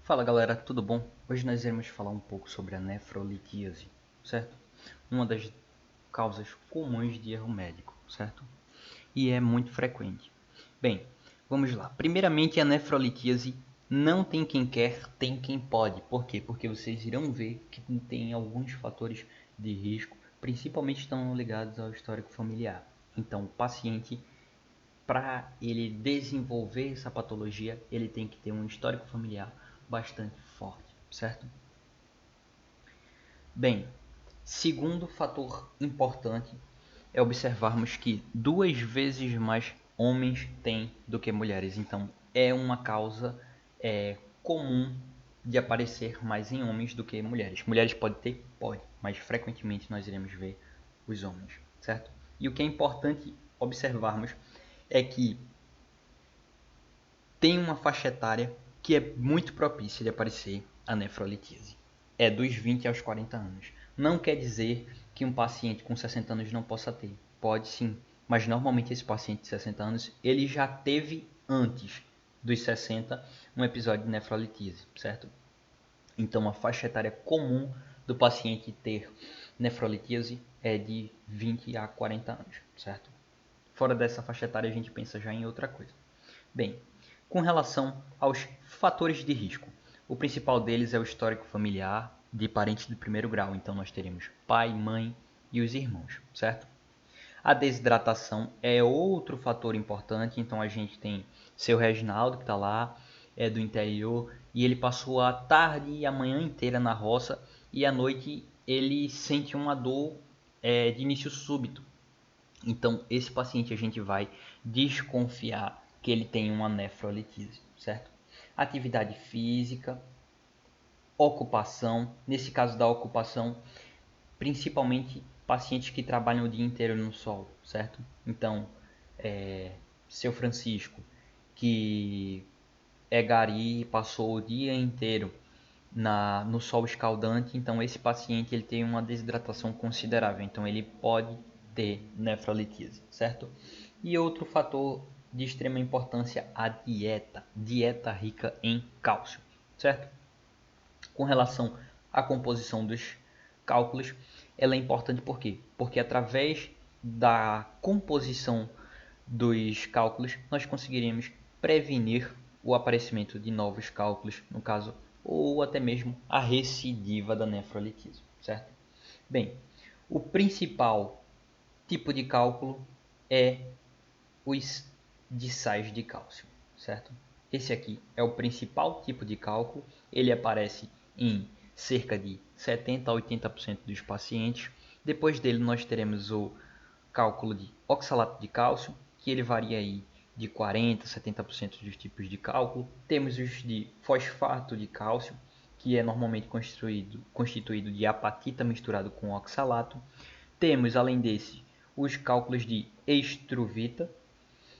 Fala galera, tudo bom? Hoje nós iremos falar um pouco sobre a nefrolitíase, certo? Uma das causas comuns de erro médico, certo? E é muito frequente. Bem, vamos lá. Primeiramente, a nefrolitíase não tem quem quer, tem quem pode. Por quê? Porque vocês irão ver que tem alguns fatores de risco, principalmente estão ligados ao histórico familiar. Então, o paciente, para ele desenvolver essa patologia, ele tem que ter um histórico familiar bastante forte, certo? Bem, segundo fator importante é observarmos que 2 vezes mais homens têm do que mulheres. Então, é uma causa comum de aparecer mais em homens do que mulheres. Mulheres podem ter? Pode, mas frequentemente nós iremos ver os homens, certo? E o que é importante observarmos é que tem uma faixa etária que é muito propícia de aparecer a nefrolitíase. É dos 20 aos 40 anos. Não quer dizer que um paciente com 60 anos não possa ter. Pode sim, mas normalmente esse paciente de 60 anos, ele já teve antes dos 60 um episódio de nefrolitíase, certo? Então a faixa etária comum do paciente ter nefrolitíase é de 20 a 40 anos, certo? Fora dessa faixa etária a gente pensa já em outra coisa. Bem, com relação aos fatores de risco, o principal deles é o histórico familiar de parentes de primeiro grau. Então nós teremos pai, mãe e os irmãos, certo? A desidratação é outro fator importante. Então a gente tem seu Reginaldo que está lá, é do interior, e ele passou a tarde e a manhã inteira na roça, e à noite ele sente uma dor de início súbito. Então esse paciente a gente vai desconfiar que ele tem uma nefrolitíase, certo? Atividade física, ocupação, nesse caso da ocupação, principalmente pacientes que trabalham o dia inteiro no sol, certo? Então, seu Francisco, que é gari e passou o dia inteiro no sol escaldante, então esse paciente ele tem uma desidratação considerável, então ele pode ter nefrolitíase, certo? E outro fator de extrema importância, a dieta rica em cálcio, certo? Com relação à composição dos cálculos, ela é importante por quê? Porque através da composição dos cálculos nós conseguiríamos prevenir o aparecimento de novos cálculos, no caso, ou até mesmo a recidiva da nefrolitíase, certo? Bem, o principal tipo de cálculo é os sais de cálcio, certo? Esse aqui é o principal tipo de cálculo, ele aparece em cerca de 70 a 80% dos pacientes. Depois dele nós teremos o cálculo de oxalato de cálcio, que ele varia aí de 40 a 70% dos tipos de cálculo. Temos os de fosfato de cálcio, que é normalmente constituído de apatita misturado com oxalato. Temos, além desse, os cálculos de estruvita,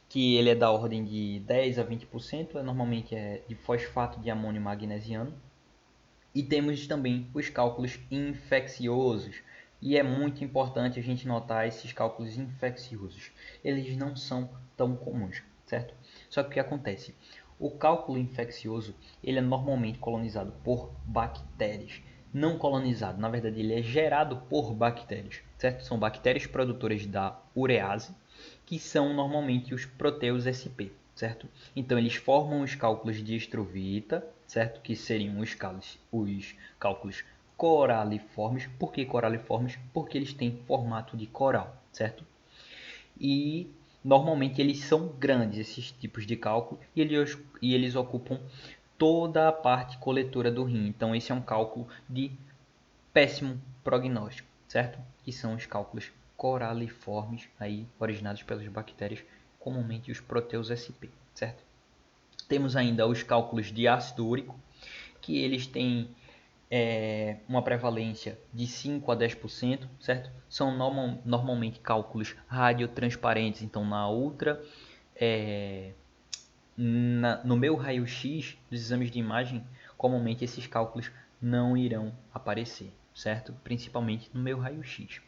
que ele é da ordem de 10 a 20%, normalmente é de fosfato de amônio magnesiano. E temos também os cálculos infecciosos, e é muito importante a gente notar esses cálculos infecciosos. Eles não são tão comuns, certo? Só que o que acontece? O cálculo infeccioso, ele é normalmente colonizado por bactérias. Não colonizado, na verdade ele é gerado por bactérias, certo? São bactérias produtoras da urease, que são normalmente os proteus SP, certo? Então eles formam os cálculos de estruvita, certo? Que seriam os cálculos coraliformes. Por que coraliformes? Porque eles têm formato de coral, certo? E normalmente eles são grandes, esses tipos de cálculo, e eles ocupam toda a parte coletora do rim. Então esse é um cálculo de péssimo prognóstico, certo? Que são os cálculos coraliformes, aí originados pelas bactérias, comumente os proteus SP, certo? Temos ainda os cálculos de ácido úrico, que eles têm uma prevalência de 5 a 10%, certo? São normalmente cálculos radiotransparentes, então no meu raio-x dos exames de imagem, comumente esses cálculos não irão aparecer, certo? Principalmente no meu raio-x.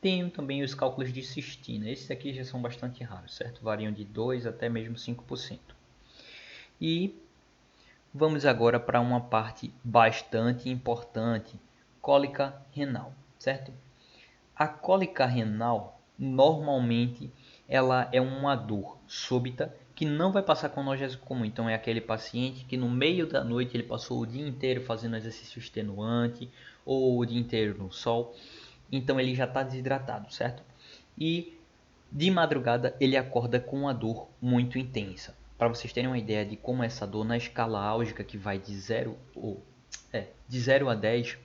Tenho também os cálculos de cistina, esses aqui já são bastante raros, certo? Variam de 2 até mesmo 5%. E Vamos agora para uma parte bastante importante, cólica renal, certo? A cólica renal, normalmente, ela é uma dor súbita que não vai passar com analgésico comum. Então, é aquele paciente que no meio da noite ele passou o dia inteiro fazendo exercício extenuante ou o dia inteiro no sol. Então, ele já está desidratado, certo? E de madrugada ele acorda com uma dor muito intensa. Para vocês terem uma ideia de como essa dor na escala álgica que vai de 0 a 10,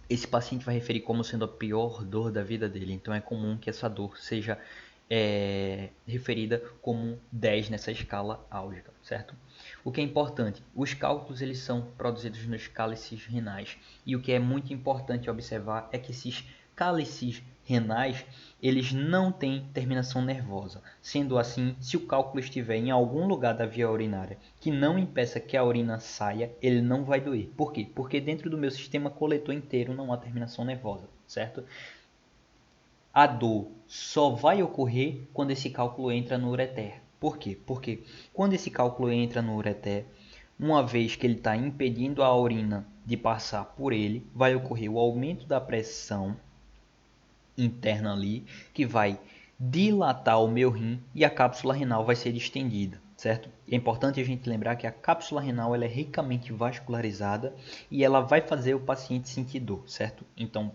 esse paciente vai referir como sendo a pior dor da vida dele. Então é comum que essa dor seja referida como 10 nessa escala álgica, certo? O que é importante, os cálculos eles são produzidos nos cálices renais. E o que é muito importante observar é que esses cálices renais eles não têm terminação nervosa. Sendo assim, se o cálculo estiver em algum lugar da via urinária que não impeça que a urina saia, ele não vai doer. Por quê? Porque dentro do meu sistema coletor inteiro não há terminação nervosa, certo? A dor só vai ocorrer quando esse cálculo entra no ureter. Por quê? Porque quando esse cálculo entra no ureter, uma vez que ele está impedindo a urina de passar por ele, vai ocorrer o aumento da pressão interna ali, que vai dilatar o meu rim e a cápsula renal vai ser distendida, certo? É importante a gente lembrar que a cápsula renal ela é ricamente vascularizada e ela vai fazer o paciente sentir dor, certo? Então,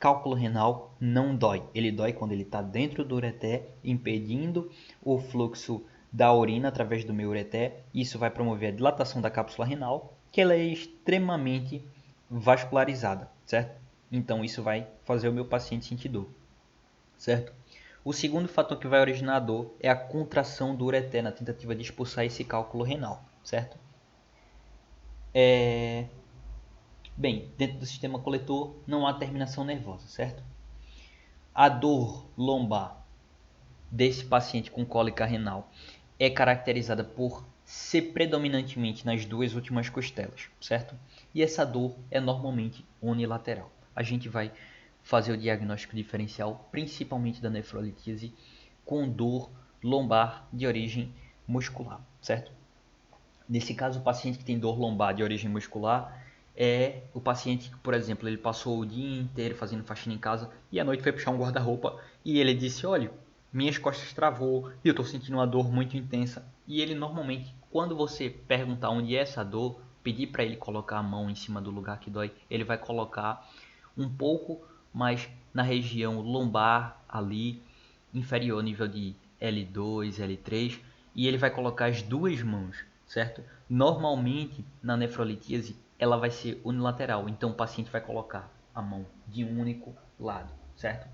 cálculo renal não dói. Ele dói quando ele está dentro do ureter, impedindo o fluxo da urina através do meu ureter. Isso vai promover a dilatação da cápsula renal, que ela é extremamente vascularizada, certo? Então isso vai fazer o meu paciente sentir dor, certo? O segundo fator que vai originar a dor é a contração do ureter na tentativa de expulsar esse cálculo renal, certo? Bem, dentro do sistema coletor não há terminação nervosa, certo? A dor lombar desse paciente com cólica renal é caracterizada por ser predominantemente nas duas últimas costelas, certo? E essa dor é normalmente unilateral. A gente vai fazer o diagnóstico diferencial, principalmente da nefrolitise, com dor lombar de origem muscular, certo? Nesse caso, o paciente que tem dor lombar de origem muscular é o paciente que, por exemplo, ele passou o dia inteiro fazendo faxina em casa e à noite foi puxar um guarda-roupa e ele disse, olha, minhas costas travou e eu estou sentindo uma dor muito intensa. E ele normalmente, quando você perguntar onde é essa dor, pedir para ele colocar a mão em cima do lugar que dói, ele vai colocar um pouco mais na região lombar ali, inferior ao nível de L2, L3, e ele vai colocar as duas mãos, certo? Normalmente, na nefrolitise, ela vai ser unilateral, então o paciente vai colocar a mão de um único lado, certo?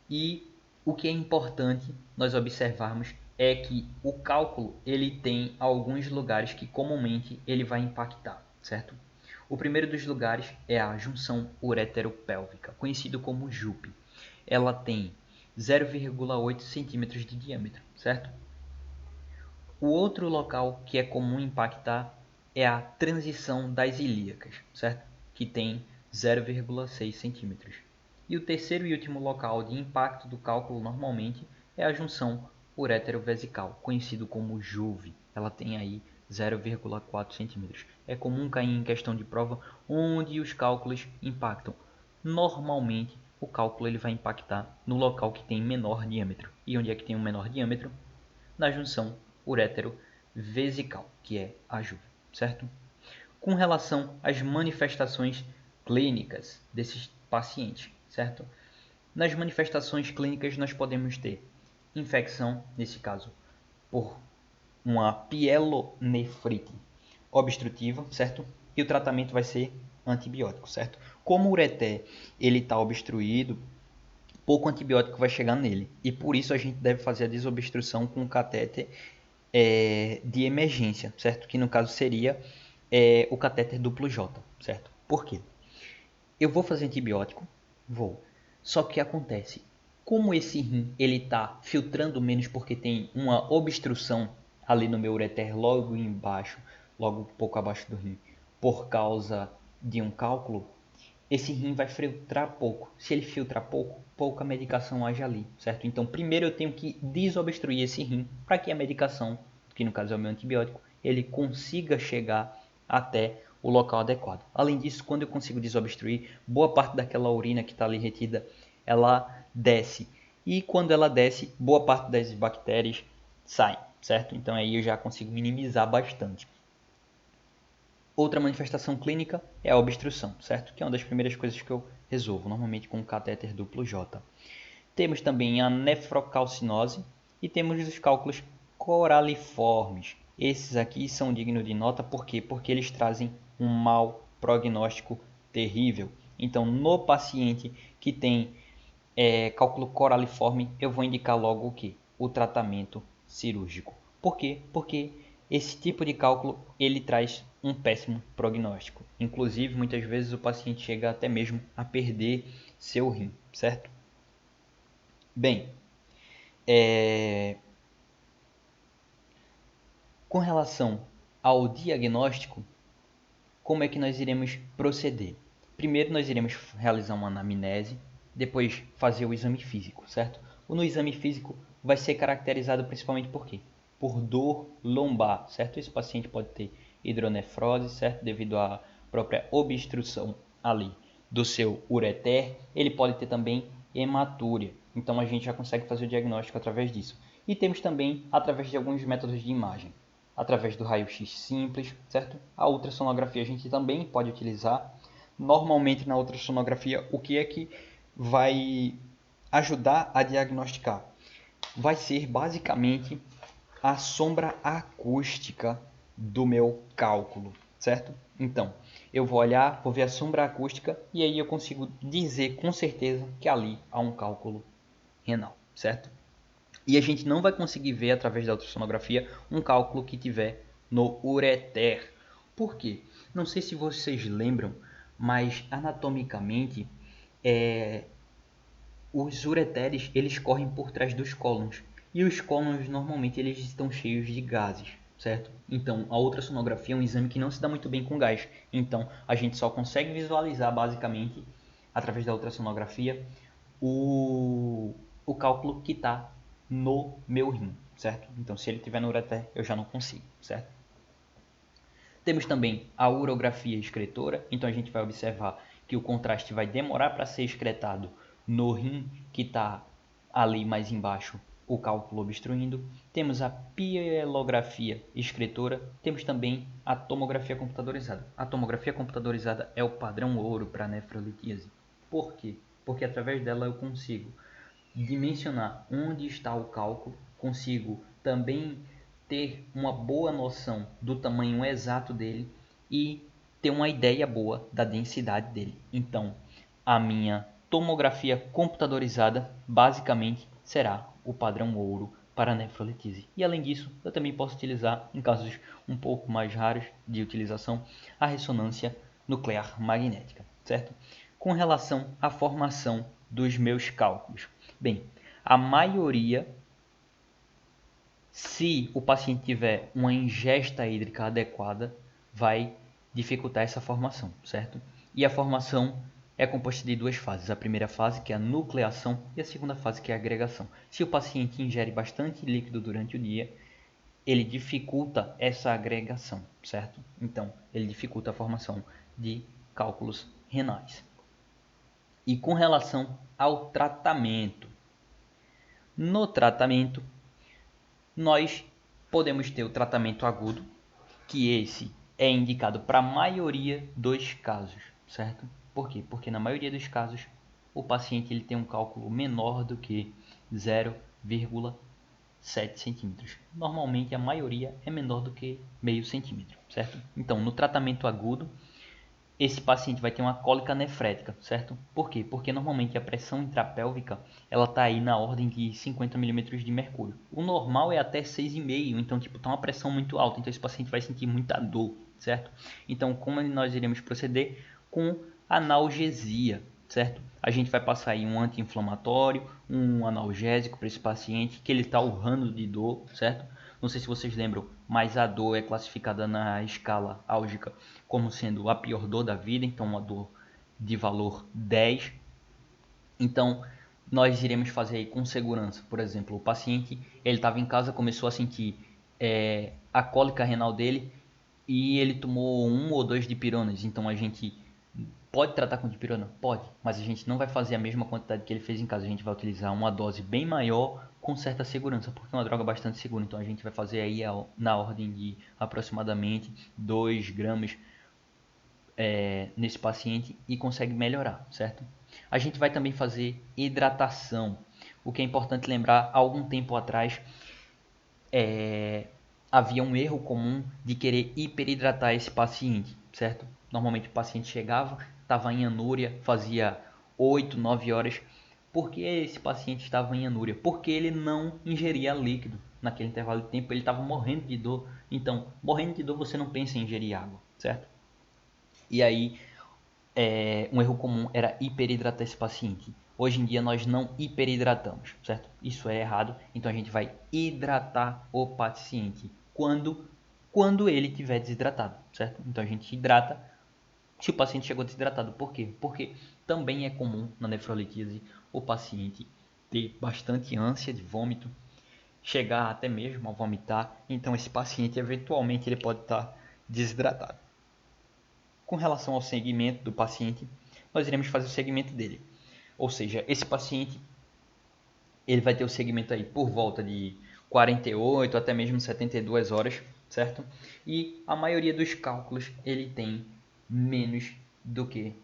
E o que é importante nós observarmos é que o cálculo ele tem alguns lugares que comumente ele vai impactar, certo? O primeiro dos lugares é a junção ureteropélvica, conhecido como JUP. Ela tem 0,8 centímetros de diâmetro, certo? O outro local que é comum impactar é a transição das ilíacas, certo? Que tem 0,6 centímetros. E o terceiro e último local de impacto do cálculo normalmente é a junção uretero-vesical, conhecido como JUVE. Ela tem aí 0,4 centímetros. É comum cair em questão de prova onde os cálculos impactam. Normalmente, o cálculo ele vai impactar no local que tem menor diâmetro. E onde é que tem um menor diâmetro? Na junção uretero-vesical, que é a JUVE, certo? Com relação às manifestações clínicas desses pacientes, certo? Nas manifestações clínicas nós podemos ter infecção, nesse caso, por uma pielonefrite obstrutiva, certo? E o tratamento vai ser antibiótico, certo? Como o ureter ele está obstruído, pouco antibiótico vai chegar nele. E por isso a gente deve fazer a desobstrução com catéter de emergência, certo? Que no caso seria o catéter duplo J, certo? Por quê? Eu vou fazer antibiótico? Vou. Só que acontece, como esse rim ele está filtrando menos porque tem uma obstrução ali no meu ureter logo embaixo, logo um pouco abaixo do rim, por causa de um cálculo, esse rim vai filtrar pouco. Se ele filtrar pouco, pouca medicação age ali, certo? Então, primeiro eu tenho que desobstruir esse rim para que a medicação, que no caso é o meu antibiótico, ele consiga chegar até o local adequado. Além disso, quando eu consigo desobstruir, boa parte daquela urina que está ali retida, ela desce. E quando ela desce, boa parte das bactérias saem, certo? Então aí eu já consigo minimizar bastante. Outra manifestação clínica é a obstrução, certo? Que é uma das primeiras coisas que eu resolvo, normalmente com um catéter duplo J. Temos também a nefrocalcinose e temos os cálculos coraliformes. Esses aqui são dignos de nota, por quê? Porque eles trazem um mau prognóstico terrível. Então, no paciente que tem cálculo coraliforme, eu vou indicar logo o que? O tratamento cirúrgico. Por quê? Porque esse tipo de cálculo ele traz um péssimo prognóstico. Inclusive, muitas vezes o paciente chega até mesmo a perder seu rim, certo? Bem, com relação ao diagnóstico, como é que nós iremos proceder? Primeiro nós iremos realizar uma anamnese, depois fazer o exame físico, certo? No exame físico vai ser caracterizado principalmente por quê? Por dor lombar, certo? Esse paciente pode ter hidronefrose, certo? Devido à própria obstrução ali do seu ureter. Ele pode ter também hematúria. Então a gente já consegue fazer o diagnóstico através disso. E temos também através de alguns métodos de imagem. Através do raio-x simples, certo? A ultrassonografia a gente também pode utilizar. Normalmente na ultrassonografia, o que é que vai ajudar a diagnosticar? Vai ser basicamente a sombra acústica do meu cálculo, certo? Então, eu vou olhar, vou ver a sombra acústica e aí eu consigo dizer com certeza que ali há um cálculo renal, certo? E a gente não vai conseguir ver através da ultrassonografia um cálculo que tiver no ureter. Por quê? Não sei se vocês lembram, mas anatomicamente os ureteres eles correm por trás dos cólons. E os cólons normalmente eles estão cheios de gases, certo? Então a ultrassonografia é um exame que não se dá muito bem com gás. Então a gente só consegue visualizar basicamente através da ultrassonografia o cálculo que está no meu rim, certo? Então se ele estiver no ureter eu já não consigo, certo? Temos também a urografia excretora, então a gente vai observar que o contraste vai demorar para ser excretado no rim que está ali mais embaixo, o cálculo obstruindo. Temos a pielografia excretora, temos também a tomografia computadorizada. A tomografia computadorizada é o padrão ouro para nefrolitíase. Por quê? Porque através dela eu consigo dimensionar onde está o cálculo, consigo também ter uma boa noção do tamanho exato dele e ter uma ideia boa da densidade dele. Então, a minha tomografia computadorizada basicamente será o padrão ouro para a nefrolitise. E além disso, eu também posso utilizar, em casos um pouco mais raros de utilização, a ressonância nuclear magnética, certo? Com relação à formação dos meus cálculos. Bem, a maioria, se o paciente tiver uma ingesta hídrica adequada, vai dificultar essa formação, certo? E a formação é composta de duas fases. A primeira fase, que é a nucleação, e a segunda fase, que é a agregação. Se o paciente ingere bastante líquido durante o dia, ele dificulta essa agregação, certo? Então, ele dificulta a formação de cálculos renais. E com relação ao tratamento, no tratamento, nós podemos ter o tratamento agudo, que esse é indicado para a maioria dos casos, certo? Por quê? Porque na maioria dos casos o paciente ele tem um cálculo menor do que 0,7 centímetros. Normalmente a maioria é menor do que meio centímetro, certo? Então no tratamento agudo esse paciente vai ter uma cólica nefrética, certo? Por quê? Porque normalmente a pressão intrapélvica ela está aí na ordem de 50 milímetros de mercúrio. O normal é até 6,5, então tipo tá uma pressão muito alta, então esse paciente vai sentir muita dor, certo? Então como nós iremos proceder com analgesia, certo? A gente vai passar aí um anti-inflamatório, um analgésico para esse paciente que ele está urrando de dor, certo? Não sei se vocês lembram, mas a dor é classificada na escala álgica como sendo a pior dor da vida, então uma dor de valor 10. Então, nós iremos fazer aí com segurança. Por exemplo, o paciente ele estava em casa, começou a sentir a cólica renal dele e ele tomou 1 ou 2 dipironas. Então a gente pode tratar com dipirona? Pode, mas a gente não vai fazer a mesma quantidade que ele fez em casa. A gente vai utilizar uma dose bem maior com certa segurança, porque é uma droga bastante segura. Então a gente vai fazer aí na ordem de aproximadamente 2 gramas nesse paciente e consegue melhorar, certo? A gente vai também fazer hidratação. O que é importante lembrar, há algum tempo atrás havia um erro comum de querer hiperidratar esse paciente, certo? Normalmente o paciente chegava, estava em anúria, fazia 8, 9 horas. Por que esse paciente estava em anúria? Porque ele não ingeria líquido naquele intervalo de tempo, ele estava morrendo de dor. Então, morrendo de dor você não pensa em ingerir água, certo? E aí, um erro comum era hiperidratar esse paciente. Hoje em dia nós não hiperidratamos, certo? Isso é errado, então a gente vai hidratar o paciente quando ele estiver desidratado, certo? Então a gente hidrata se o paciente chegou desidratado. Por quê? Porque também é comum na nefrolitíase o paciente ter bastante ânsia de vômito, chegar até mesmo a vomitar, então esse paciente eventualmente ele pode estar desidratado. Com relação ao segmento do paciente, nós iremos fazer o segmento dele. Ou seja, esse paciente ele vai ter o segmento aí por volta de 48 até mesmo 72 horas, certo? E a maioria dos cálculos ele tem menos do que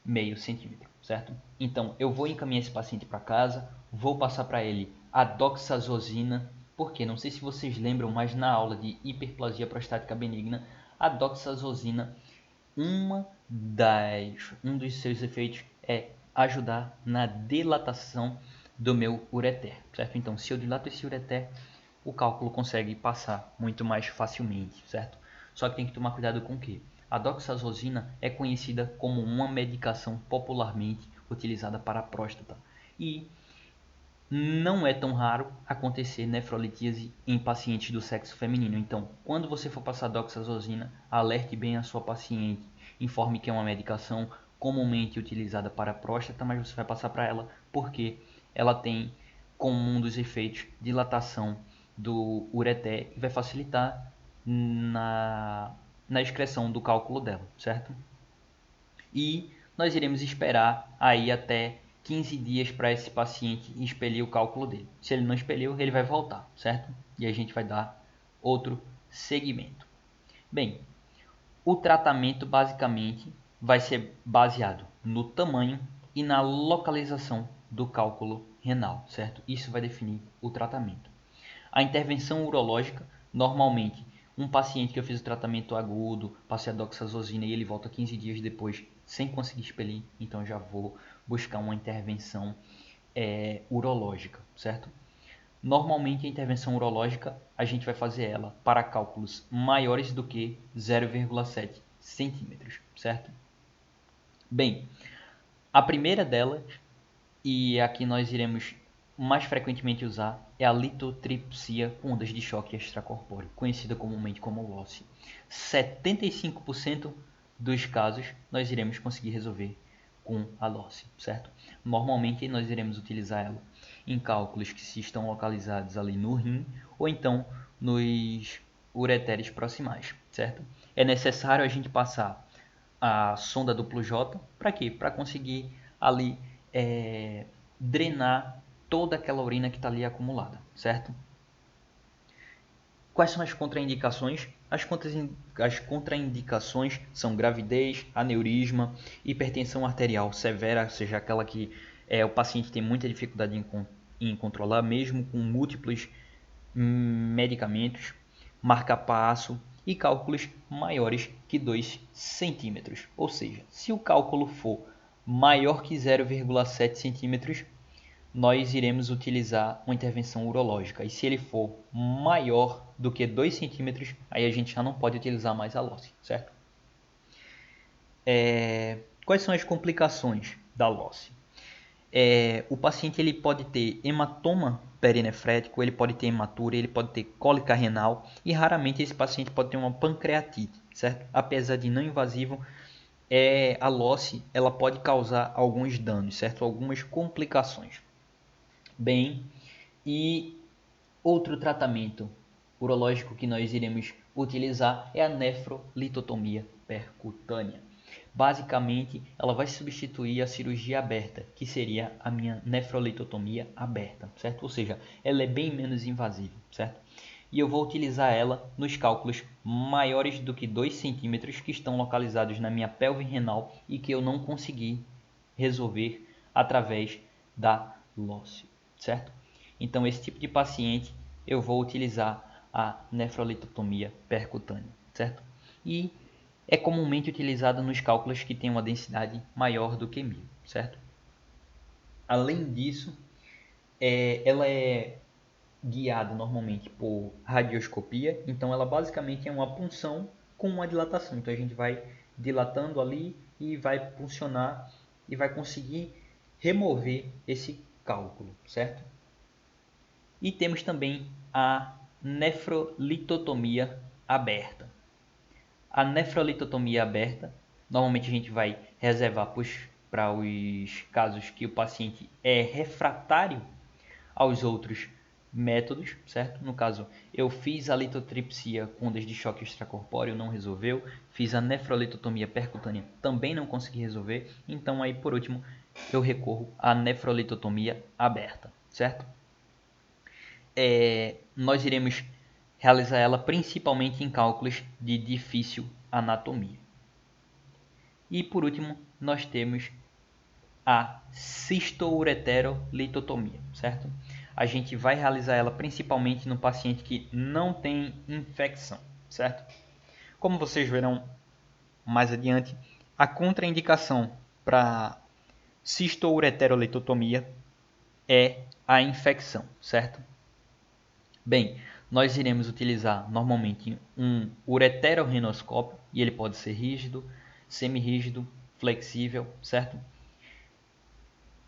meio centímetro, certo? Então eu vou encaminhar esse paciente para casa, vou passar para ele a doxazosina, porque não sei se vocês lembram, mas na aula de hiperplasia prostática benigna, a doxazosina um dos seus efeitos é ajudar na dilatação do meu ureter, certo? Então, se eu dilato esse ureter, o cálculo consegue passar muito mais facilmente, certo? Só que tem que tomar cuidado com o quê? A doxazosina é conhecida como uma medicação popularmente utilizada para a próstata e não é tão raro acontecer nefrolitíase em pacientes do sexo feminino. Então, quando você for passar doxazosina, alerte bem a sua paciente. Informe que é uma medicação comumente utilizada para a próstata, mas você vai passar para ela porque ela tem como um dos efeitos dilatação do ureter e vai facilitar na excreção do cálculo dela, certo? E nós iremos esperar aí até 15 dias para esse paciente expelir o cálculo dele. Se ele não expeliu, ele vai voltar, certo? E a gente vai dar outro segmento. Bem, o tratamento basicamente vai ser baseado no tamanho e na localização do cálculo renal, certo? Isso vai definir o tratamento. A intervenção urológica, normalmente, um paciente que eu fiz o tratamento agudo, passei a doxazosina e ele volta 15 dias depois sem conseguir expelir, então já vou buscar uma intervenção urológica, certo? Normalmente a intervenção urológica a gente vai fazer ela para cálculos maiores do que 0,7 centímetros, certo? Bem, a primeira delas, e aqui nós iremos mais frequentemente usar, é a litotripsia com ondas de choque extracorpóreo, conhecida comumente como LOCE. 75% dos casos nós iremos conseguir resolver com a LOCE, certo? Normalmente nós iremos utilizar ela em cálculos que se estão localizados ali no rim ou então nos ureteres proximais, certo? É necessário a gente passar a sonda duplo J, para quê? Para conseguir ali drenar toda aquela urina que está ali acumulada, certo? Quais são as contraindicações? As contraindicações são gravidez, aneurisma, hipertensão arterial severa, ou seja, aquela que o paciente tem muita dificuldade em controlar, mesmo com múltiplos medicamentos, marca-passo e cálculos maiores que 2 centímetros. Ou seja, se o cálculo for maior que 0,7 centímetros, nós iremos utilizar uma intervenção urológica. E se ele for maior do que 2 centímetros, aí a gente já não pode utilizar mais a LOCE, certo? Quais são as complicações da LOCE? O paciente ele pode ter hematoma perinefrético, ele pode ter hematura, ele pode ter cólica renal e raramente esse paciente pode ter uma pancreatite, certo? Apesar de não invasivo, a LOCE ela pode causar alguns danos, certo? Algumas complicações. Bem, e outro tratamento urológico que nós iremos utilizar é a nefrolitotomia percutânea. Basicamente, ela vai substituir a cirurgia aberta, que seria a minha nefrolitotomia aberta, certo? Ou seja, ela é bem menos invasiva, certo? E eu vou utilizar ela nos cálculos maiores do que 2 centímetros que estão localizados na minha pelve renal e que eu não consegui resolver através da lócio, certo? Então, esse tipo de paciente eu vou utilizar a nefrolitotomia percutânea, certo? E é comumente utilizada nos cálculos que têm uma densidade maior do que 1000, certo? Além disso, ela é guiada normalmente por radioscopia, então ela basicamente é uma punção com uma dilatação. Então a gente vai dilatando ali e vai puncionar e vai conseguir remover esse cálculo, certo? E temos também a nefrolitotomia aberta. A nefrolitotomia aberta, normalmente a gente vai reservar para os casos que o paciente é refratário aos outros métodos, certo? No caso, eu fiz a litotripsia com ondas de choque extracorpóreo, não resolveu. Fiz a nefrolitotomia percutânea, também não consegui resolver. Então aí, por último, eu recorro à nefrolitotomia aberta, certo? Nós iremos realizar ela principalmente em cálculos de difícil anatomia. E por último, nós temos a cistoureterolitotomia, certo? A gente vai realizar ela principalmente no paciente que não tem infecção, certo? Como vocês verão mais adiante, a contraindicação para cistoureterolitotomia é a infecção, certo? Bem, nós iremos utilizar normalmente um ureterorrinoscópio e ele pode ser rígido, semirrígido, flexível, certo?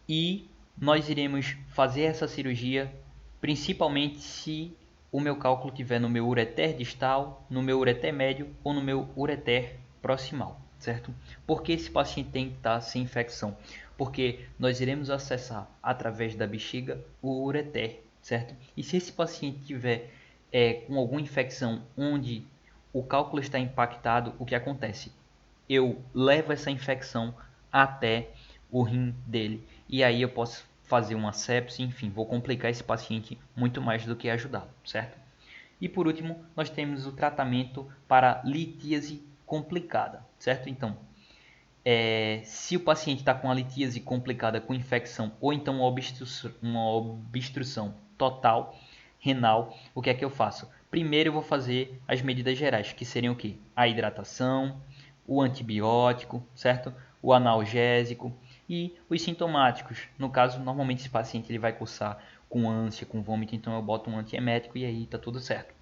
E nós iremos fazer essa cirurgia principalmente se o meu cálculo estiver no meu ureter distal, no meu ureter médio ou no meu ureter proximal, certo? Por que esse paciente tem que estar sem infecção? Porque nós iremos acessar através da bexiga o ureter, certo? E se esse paciente tiver com alguma infecção onde o cálculo está impactado, o que acontece? Eu levo essa infecção até o rim dele e aí eu posso fazer uma sepse, enfim, vou complicar esse paciente muito mais do que ajudá-lo, certo? E por último, nós temos o tratamento para litíase complicada, certo? Então, se o paciente está com a litíase complicada com infecção ou então uma obstrução total renal, o que é que eu faço? Primeiro eu vou fazer as medidas gerais, que seriam o quê? A hidratação, o antibiótico, certo? O analgésico e os sintomáticos. No caso, normalmente esse paciente ele vai cursar com ânsia, com vômito, então eu boto um antiemético e aí tá tudo certo.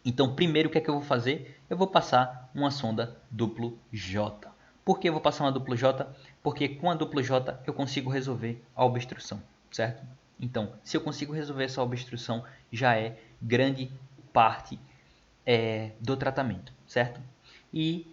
Então, primeiro o que é que eu vou fazer? Eu vou passar uma sonda duplo J. Por que eu vou passar uma duplo J? Porque com a duplo J eu consigo resolver a obstrução, certo? Então, se eu consigo resolver essa obstrução, já é grande parte do tratamento, certo? E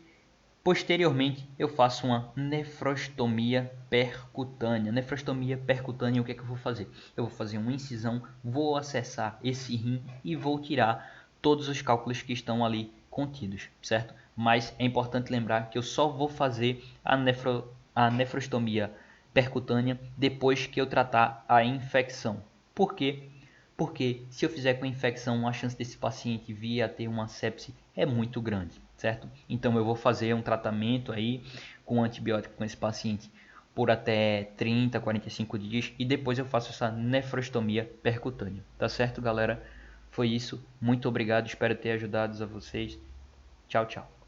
posteriormente eu faço uma nefrostomia percutânea. Nefrostomia percutânea, o que é que eu vou fazer? Eu vou fazer uma incisão, vou acessar esse rim e vou tirar todos os cálculos que estão ali contidos, certo? Mas é importante lembrar que eu só vou fazer a nefrostomia percutânea depois que eu tratar a infecção. Por quê? Porque se eu fizer com infecção, a chance desse paciente vir a ter uma sepse é muito grande, certo? Então eu vou fazer um tratamento aí com antibiótico com esse paciente por até 30, 45 dias e depois eu faço essa nefrostomia percutânea. Tá certo, galera? Foi isso. Muito obrigado. Espero ter ajudado a vocês. Tchau, tchau.